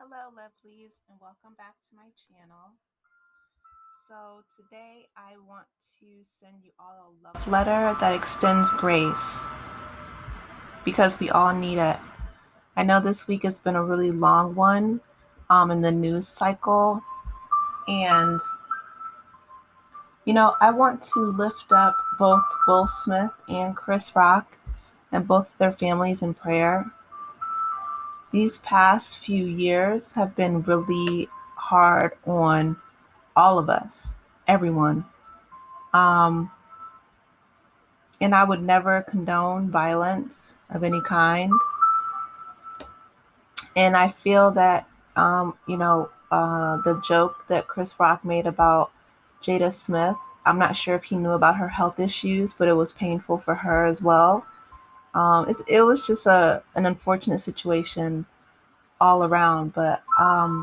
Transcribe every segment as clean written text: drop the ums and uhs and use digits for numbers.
Hello, Lovelies, and welcome back to my channel. So, today I want to send you all a love letter that extends grace because we all need it. I know this week has been a really long one in the news cycle, and I want to lift up both Will Smith and Chris Rock and both their families in prayer. These past few years have been really hard on all of us, everyone. Um, and I would never condone violence of any kind. And I feel that, the joke that Chris Rock made about Jada Smith, I'm not sure if he knew about her health issues, but it was painful for her as well. It was just an unfortunate situation all around. But I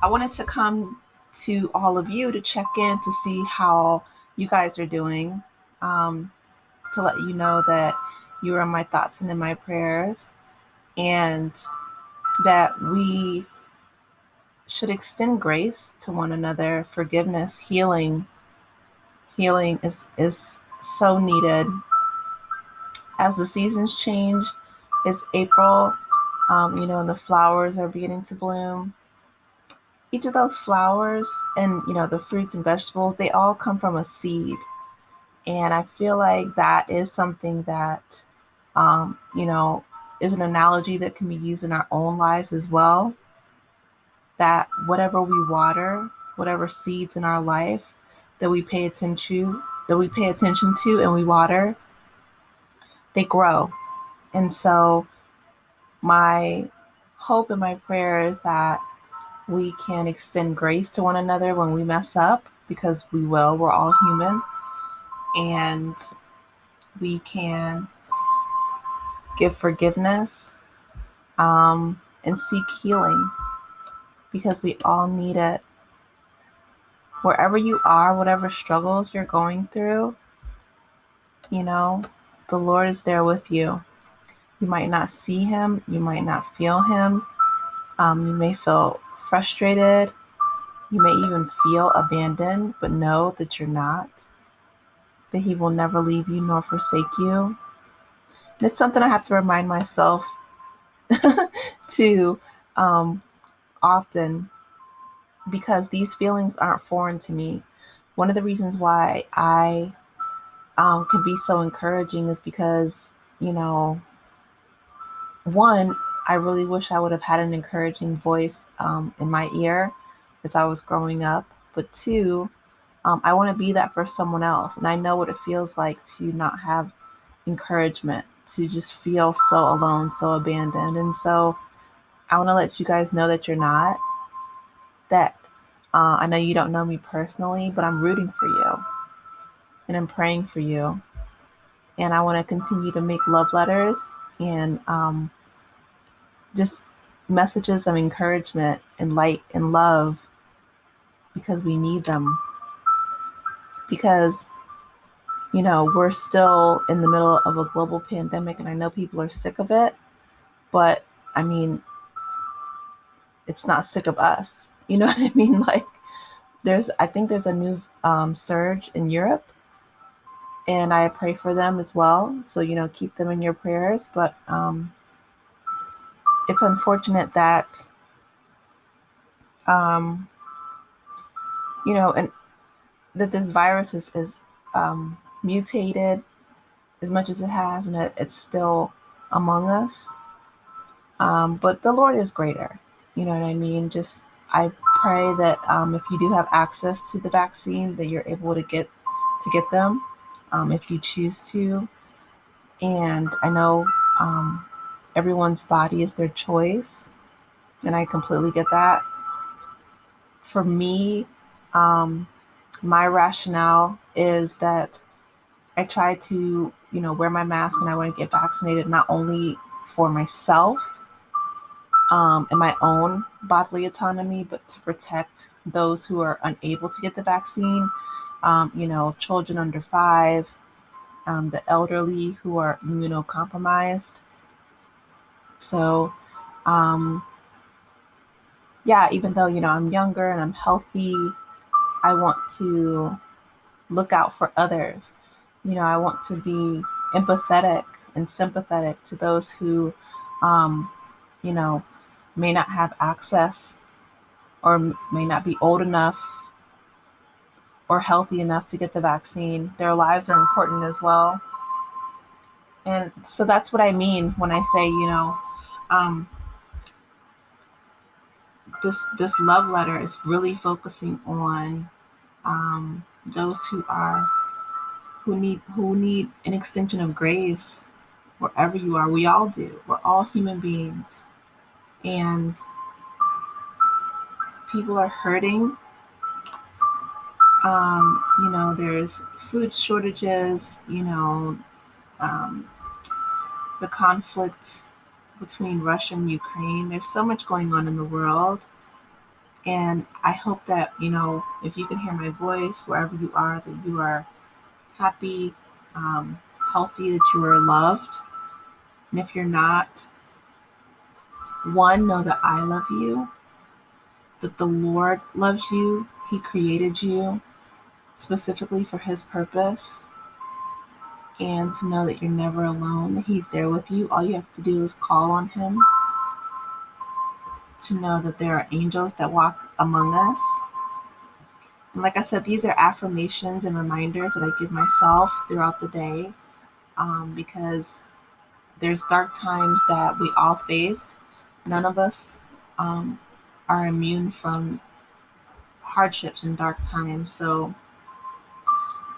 wanted to come to all of you to check in to see how you guys are doing. Um, to let you know that you are in my thoughts and in my prayers, and that we should extend grace to one another, forgiveness, healing. Healing is so needed. As the seasons change, it's April, and the flowers are beginning to bloom. Each of those flowers and, the fruits and vegetables, they all come from a seed. And I feel like that is something that, um, you know, is an analogy that can be used in our own lives as well. That whatever we water, whatever seeds in our life that we pay attention to and we water, they grow. And so my hope and my prayer is that we can extend grace to one another when we mess up, because we will. We're all human, and we can give forgiveness and seek healing because we all need it. Wherever you are, whatever struggles you're going through, you know, the Lord is there with you. You might not see Him, you might not feel Him, you may feel frustrated, you may even feel abandoned, but know that you're not, that He will never leave you nor forsake you. And it's something I have to remind myself to often, because these feelings aren't foreign to me. One of the reasons why I can be so encouraging is because, one, I really wish I would have had an encouraging voice in my ear as I was growing up. But two, I want to be that for someone else. And I know what it feels like to not have encouragement, to just feel so alone, so abandoned. And so I want to let you guys know that you're not, that I know you don't know me personally, but I'm rooting for you and I'm praying for you. And I want to continue to make love letters and just messages of encouragement and light and love, because we need them. Because, we're still in the middle of a global pandemic, and I know people are sick of it, but I mean, it's not sick of us. You know what I mean? Like, I think there's a new surge in Europe, and I pray for them as well. So, keep them in your prayers. But it's unfortunate that, um, and that this virus is mutated as much as it has, and it's still among us. But the Lord is greater. You know what I mean? Just I pray that if you do have access to the vaccine, that you're able to get them if you choose to. And I know everyone's body is their choice, and I completely get that. For me, um, my rationale is that I try to, wear my mask, and I want to get vaccinated not only for myself and my own bodily autonomy, but to protect those who are unable to get the vaccine, children under 5, the elderly who are immunocompromised. So, um, yeah, even though, I'm younger and I'm healthy, I want to look out for others. I want to be empathetic and sympathetic to those who, um, you know, may not have access or may not be old enough or healthy enough to get the vaccine. Their lives are important as well. And so that's what I mean when I say, um, this love letter is really focusing on those who need an extension of grace wherever you are. We all do. We're all human beings, and people are hurting. There's food shortages. Um, the conflict between Russia and Ukraine. There's so much going on in the world. And I hope that, if you can hear my voice wherever you are, that you are happy, um, healthy, that you are loved. And if you're not, one, know that I love you, that the Lord loves you. He created you specifically for His purpose. And to know that you're never alone, that He's there with you. All you have to do is call on Him. To know that there are angels that walk among us. And like I said, these are affirmations and reminders that I give myself throughout the day, because there's dark times that we all face. None of us um, are immune from hardships and dark times. So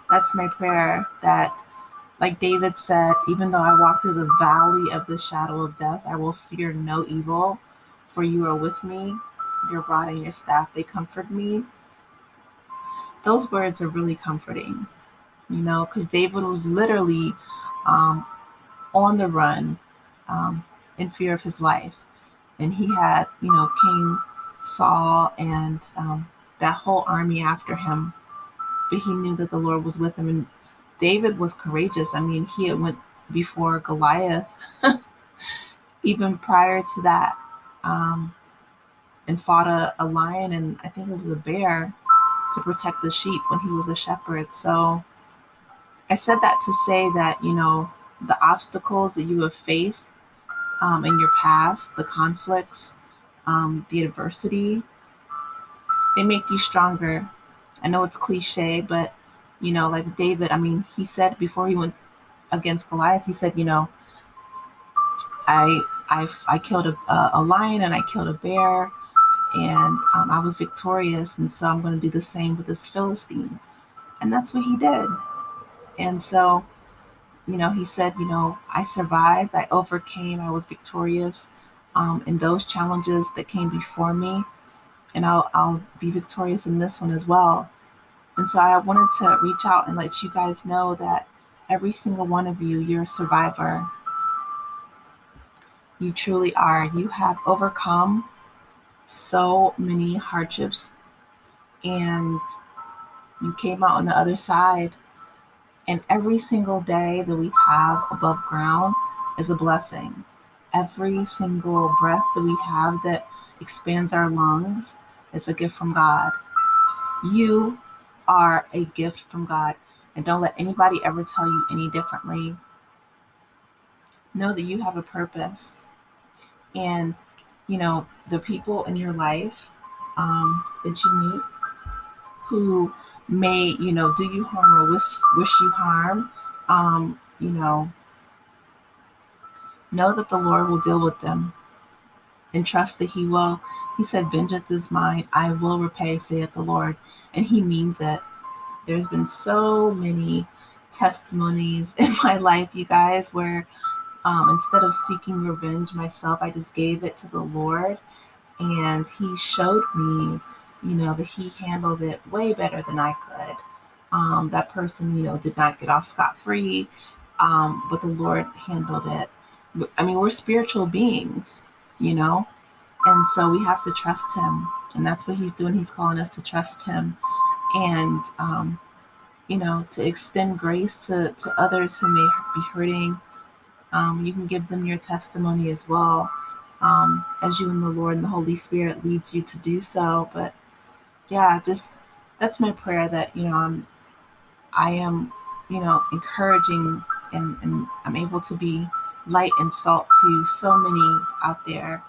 that's my prayer, that, like David said, even though I walk through the valley of the shadow of death, I will fear no evil, for you are with me. Your rod and your staff, they comfort me. Those words are really comforting, because David was literally um, on the run, in fear of his life. And he had, King Saul and that whole army after him. But he knew that the Lord was with him. And David was courageous. I mean, he had went before Goliath, even prior to that, um, and fought a lion and I think it was a bear to protect the sheep when he was a shepherd. So I said that to say that, the obstacles that you have faced in your past, the conflicts, the adversity, they make you stronger. I know it's cliche, but, like David, I mean, he said before he went against Goliath, he said, I killed a lion and I killed a bear, and I was victorious, and so I'm going to do the same with this Philistine. And that's what he did. And so, he said, I survived, I overcame, I was victorious in those challenges that came before me, and I'll be victorious in this one as well. And so I wanted to reach out and let you guys know that every single one of you, you're a survivor. You truly are. You have overcome so many hardships, and you came out on the other side. And every single day that we have above ground is a blessing. Every single breath that we have that expands our lungs is a gift from God. You are a gift from God. And don't let anybody ever tell you any differently. Know that you have a purpose. And, the people in your life that you meet who may, do you harm or wish you harm, you know that the Lord will deal with them, and trust that He will. He said, vengeance is mine, I will repay, saith the Lord. And He means it. There's been so many testimonies in my life, you guys, where instead of seeking revenge myself, I just gave it to the Lord. And He showed me, that He handled it way better than I could. That person, did not get off scot-free, but the Lord handled it. I mean, we're spiritual beings, and so we have to trust Him. And that's what He's doing. He's calling us to trust Him, and, to extend grace to others who may be hurting. You can give them your testimony as well. as you and the Lord and the Holy Spirit leads you to do so. But yeah, just that's my prayer that I am encouraging, and I'm able to be light and salt to so many out there.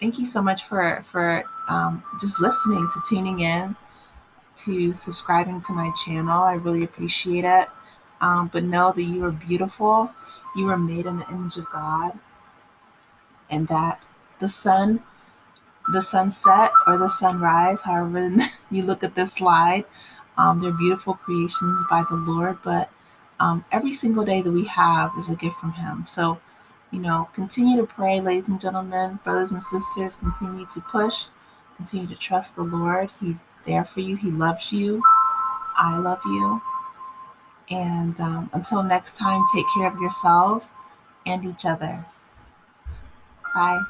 Thank you so much for just listening, to tuning in, to subscribing to my channel. I really appreciate it. But know that you are beautiful. You are made in the image of God, and that the sun, the sunset, or the sunrise, however you look at this slide, they're beautiful creations by the Lord. But every single day that we have is a gift from Him. So, continue to pray, ladies and gentlemen, brothers and sisters. Continue to push. Continue to trust the Lord. He's there for you. He loves you. I love you. And until next time, take care of yourselves and each other. Bye.